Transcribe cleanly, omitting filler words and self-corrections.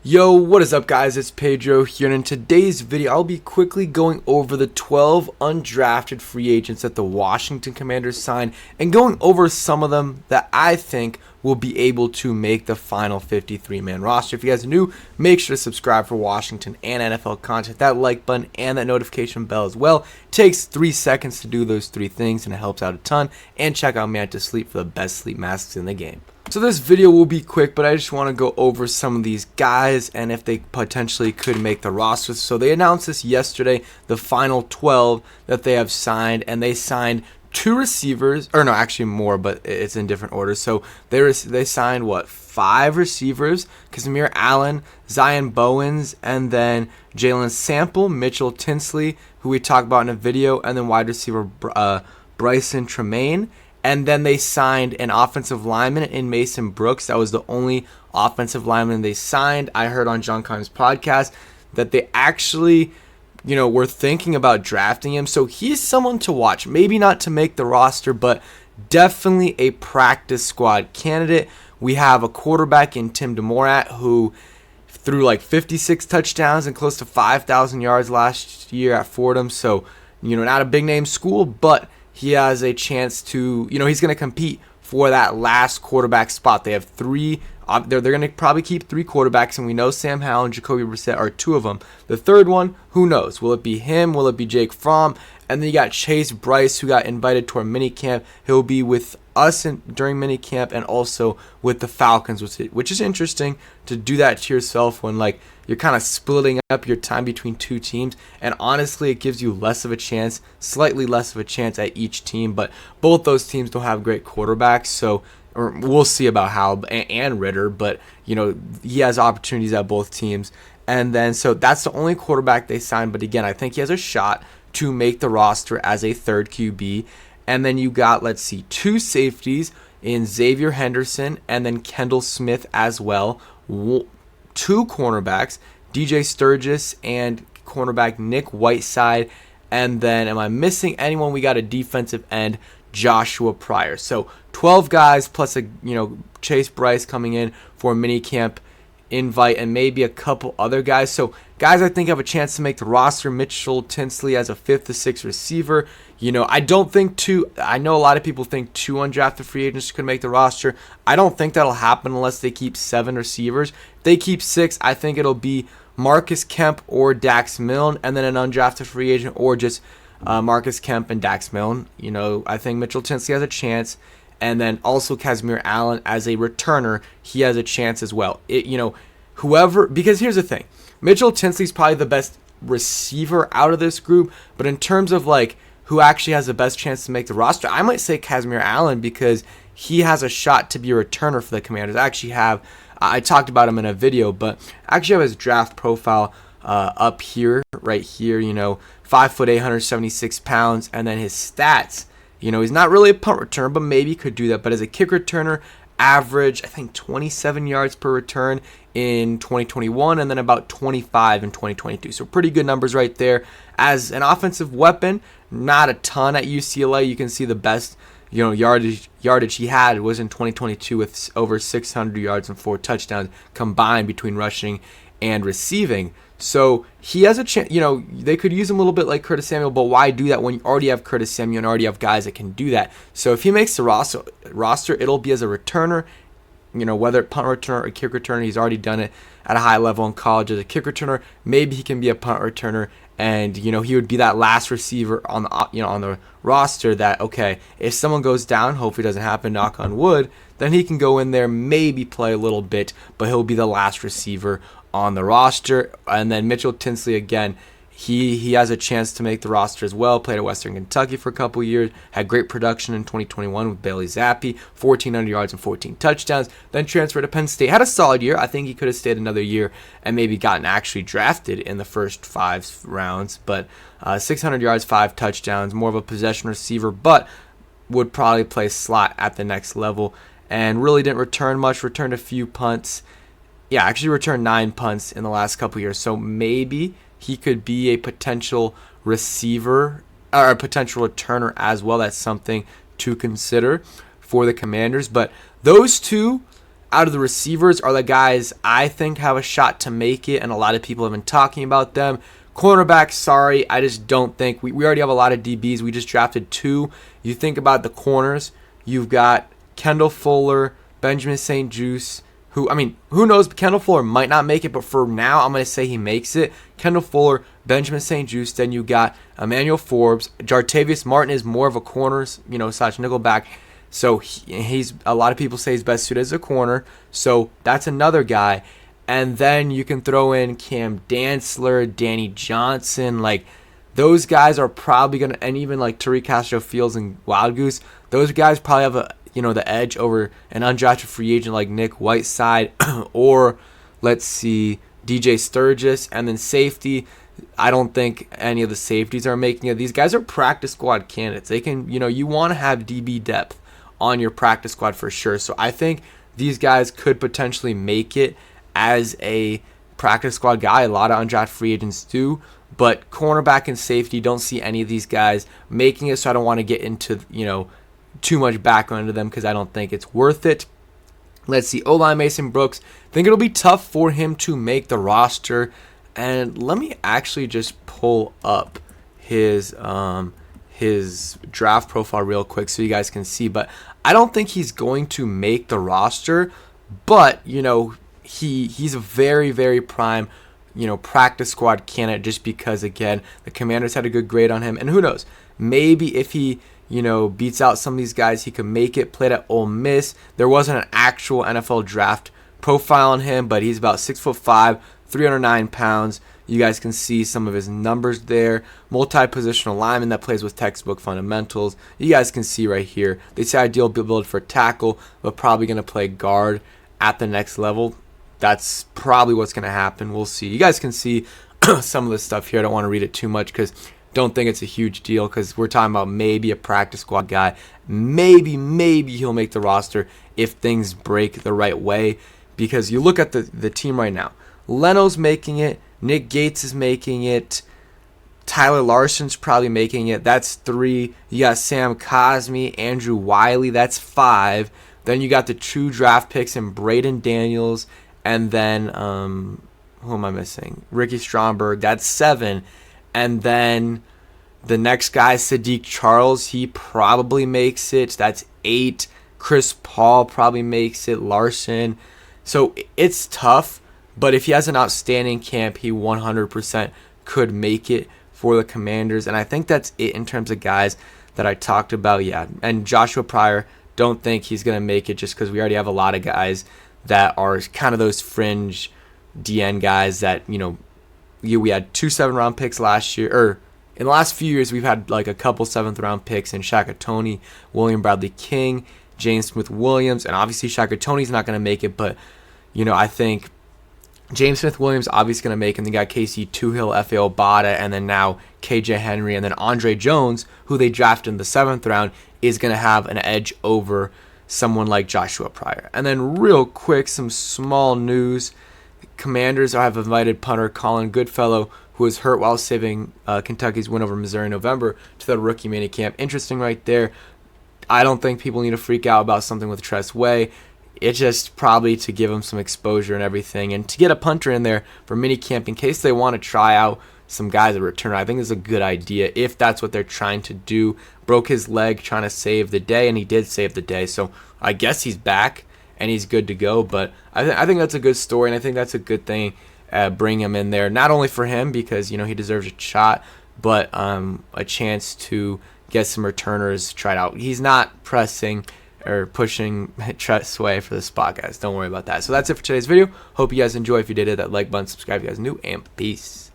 Yo, what is up guys, it's Pedro here, and in today's video I'll be quickly going over the 12 undrafted free agents that the Washington Commanders signed and going over some of them that I think will be able to make the final 53-man roster. If you guys are new, make sure to subscribe for Washington and NFL content, that like button and that notification bell as well. It takes 3 seconds to do those 3 things and it helps out a ton. And check out Man to Sleep for the best sleep masks in the game. So this video will be quick, but I just want to go over some of these guys and if they potentially could make the roster. So they announced this yesterday, the final 12 that they have signed, and they signed 2 receivers, or no, actually more, but it's in different orders. So they signed, 5 receivers: Kazmir Allen, Zion Bowens, and then Jalen Sample, Mitchell Tinsley, who we talked about in a video, and then wide receiver Bryson Tremaine. And then they signed an offensive lineman in Mason Brooks. That was the only offensive lineman they signed. I heard on John Kine's podcast that they actually, were thinking about drafting him. So he's someone to watch. Maybe not to make the roster, but definitely a practice squad candidate. We have a quarterback in Tim DeMorat who threw like 56 touchdowns and close to 5,000 yards last year at Fordham. So, not a big name school, but he has a chance to, he's going to compete for that last quarterback spot. They have 3, they're going to probably keep 3 quarterbacks, and we know Sam Howell and Jacoby Brissett are 2 of them. The third one, who knows? Will it be him? Will it be Jake Fromm? And then you got Chase Bryce, who got invited to our mini camp. He'll be with us during mini camp and also with the Falcons, which is interesting to do that to yourself when you're kind of splitting up your time between 2 teams, and honestly it gives you slightly less of a chance at each team. But both those teams don't have great quarterbacks, so we'll see about Howell and Ritter, but he has opportunities at both teams. And then so that's the only quarterback they signed, but again, I think he has a shot to make the roster as a third QB. And then you got, 2 safeties in Xavier Henderson and then Kendall Smith as well. 2 cornerbacks, DJ Sturgis and cornerback Nick Whiteside. And then, am I missing anyone? We got a defensive end, Joshua Pryor. So 12 guys plus Chase Bryce coming in for a mini camp invite, and maybe a couple other guys. So guys I think have a chance to make the roster: Mitchell Tinsley as a 5th to 6th receiver. I don't think 2, I know a lot of people think 2 undrafted free agents could make the roster. I don't think that'll happen unless they keep 7 receivers. If they keep 6, I think it'll be Marcus Kemp or Dax Milne, and then an undrafted free agent, or just Marcus Kemp and Dax Milne. I think Mitchell Tinsley has a chance. And then also Kazmir Allen as a returner, he has a chance as well. Because here's the thing. Mitchell Tinsley's probably the best receiver out of this group, but in terms of who actually has the best chance to make the roster, I might say Kazmir Allen, because he has a shot to be a returner for the Commanders. I talked about him in a video, but I actually have his draft profile up here, right here, 5'8", 176 pounds, and then his stats. He's not really a punt returner, but maybe he could do that. But as a kick returner, average, I think, 27 yards per return in 2021, and then about 25 in 2022. So pretty good numbers right there. As an offensive weapon, not a ton at UCLA. You can see the best yardage he had was in 2022 with over 600 yards and 4 touchdowns combined between rushing and receiving. So he has a chance. They could use him a little bit like Curtis Samuel, but why do that when you already have Curtis Samuel and already have guys that can do that? So if he makes the roster, it'll be as a returner, whether punt returner or kick returner. He's already done it at a high level in college as a kick returner. Maybe he can be a punt returner, and he would be that last receiver on the roster that, okay, if someone goes down, hopefully it doesn't happen, knock on wood, then he can go in there, maybe play a little bit, but he'll be the last receiver on the roster. And then Mitchell Tinsley, again, he has a chance to make the roster as well. Played at Western Kentucky for a couple years, had great production in 2021 with Bailey Zappi, 1,400 yards and 14 touchdowns, then transferred to Penn State. Had a solid year. I think he could have stayed another year and maybe gotten actually drafted in the first 5 rounds, but 600 yards, 5 touchdowns, more of a possession receiver, but would probably play slot at the next level, and really didn't return much, returned a few punts. Yeah, actually returned 9 punts in the last couple years. So maybe he could be a potential receiver or a potential returner as well. That's something to consider for the Commanders. But those 2 out of the receivers are the guys I think have a shot to make it, and a lot of people have been talking about them. Cornerback, sorry, I just don't think. We already have a lot of DBs. We just drafted 2. You think about the corners, you've got Kendall Fuller, Benjamin St-Juste, who knows? Kendall Fuller might not make it, but for now, I'm going to say he makes it. Kendall Fuller, Benjamin St-Juste, then you got Emmanuel Forbes. Jartavius Martin is more of a corner, slash nickelback. So he's a lot of people say he's best suited as a corner. So that's another guy. And then you can throw in Cam Dantzler, Danny Johnson. Like, those guys are probably going to, and even like Tariq Castro Fields and Wild Goose, those guys probably have the edge over an undrafted free agent like Nick Whiteside or let's see, DJ Sturgis. And then safety, I don't think any of the safeties are making it. These guys are practice squad candidates. They can, you want to have DB depth on your practice squad for sure. So I think these guys could potentially make it as a practice squad guy. A lot of undrafted free agents do, but cornerback and safety, don't see any of these guys making it. So I don't want to get into, too much background into them because I don't think it's worth it. Let's see, O-line Mason Brooks. Think it'll be tough for him to make the roster. And let me actually just pull up his draft profile real quick so you guys can see. But I don't think he's going to make the roster. But, he's a very, very prime, practice squad candidate just because, again, the Commanders had a good grade on him. And who knows, maybe if he beats out some of these guys, he could make it. Played at Ole Miss. There wasn't an actual NFL draft profile on him, but he's about 6'5", 309 pounds. You guys can see some of his numbers there. Multi-positional lineman that plays with textbook fundamentals. You guys can see right here. They say ideal build for tackle, but probably going to play guard at the next level. That's probably what's going to happen. We'll see. You guys can see some of this stuff here. I don't want to read it too much because don't think it's a huge deal because we're talking about maybe a practice squad guy. Maybe he'll make the roster if things break the right way. Because you look at the team right now. Leno's making it. Nick Gates is making it. Tyler Larson's probably making it. That's 3. You got Sam Cosmi, Andrew Wiley. That's 5. Then you got the 2 draft picks in Braden Daniels. And then, who am I missing? Ricky Stromberg. That's 7. And then the next guy, Sadiq Charles, he probably makes it. That's 8. Chris Paul probably makes it. Larson. So it's tough, but if he has an outstanding camp, he 100% could make it for the Commanders. And I think that's it in terms of guys that I talked about. Yeah, and Joshua Pryor, don't think he's going to make it just because we already have a lot of guys that are kind of those fringe DN guys that, we had 2 7th-round picks last year, or in the last few years, we've had like a couple 7th-round picks in Shaka Toney, William Bradley King, James Smith-Williams, and obviously Shaka Toney's not going to make it, but, I think James Smith-Williams obviously going to make it, and they got Casey Tuhill, F.A. Obata, and then now KJ Henry, and then Andre Jones, who they drafted in the 7th round, is going to have an edge over someone like Joshua Pryor. And then real quick, some small news. Commanders have invited punter Colin Goodfellow, who was hurt while saving Kentucky's win over Missouri in November, to the rookie minicamp. Interesting right there. I don't think people need to freak out about something with Tress Way. It's just probably to give him some exposure and everything, and to get a punter in there for minicamp in case they want to try out some guys at return. I think it's a good idea if that's what they're trying to do. Broke his leg trying to save the day, and he did save the day. So I guess he's back and he's good to go. But I think that's a good story, and I think that's a good thing. Bring him in there, not only for him because he deserves a shot, but a chance to get some returners tried out. He's not pressing or pushing Tress Way for the spot, guys. Don't worry about that. So that's it for today's video. Hope you guys enjoy. If you did, hit that like button, subscribe if you guys are new, and peace.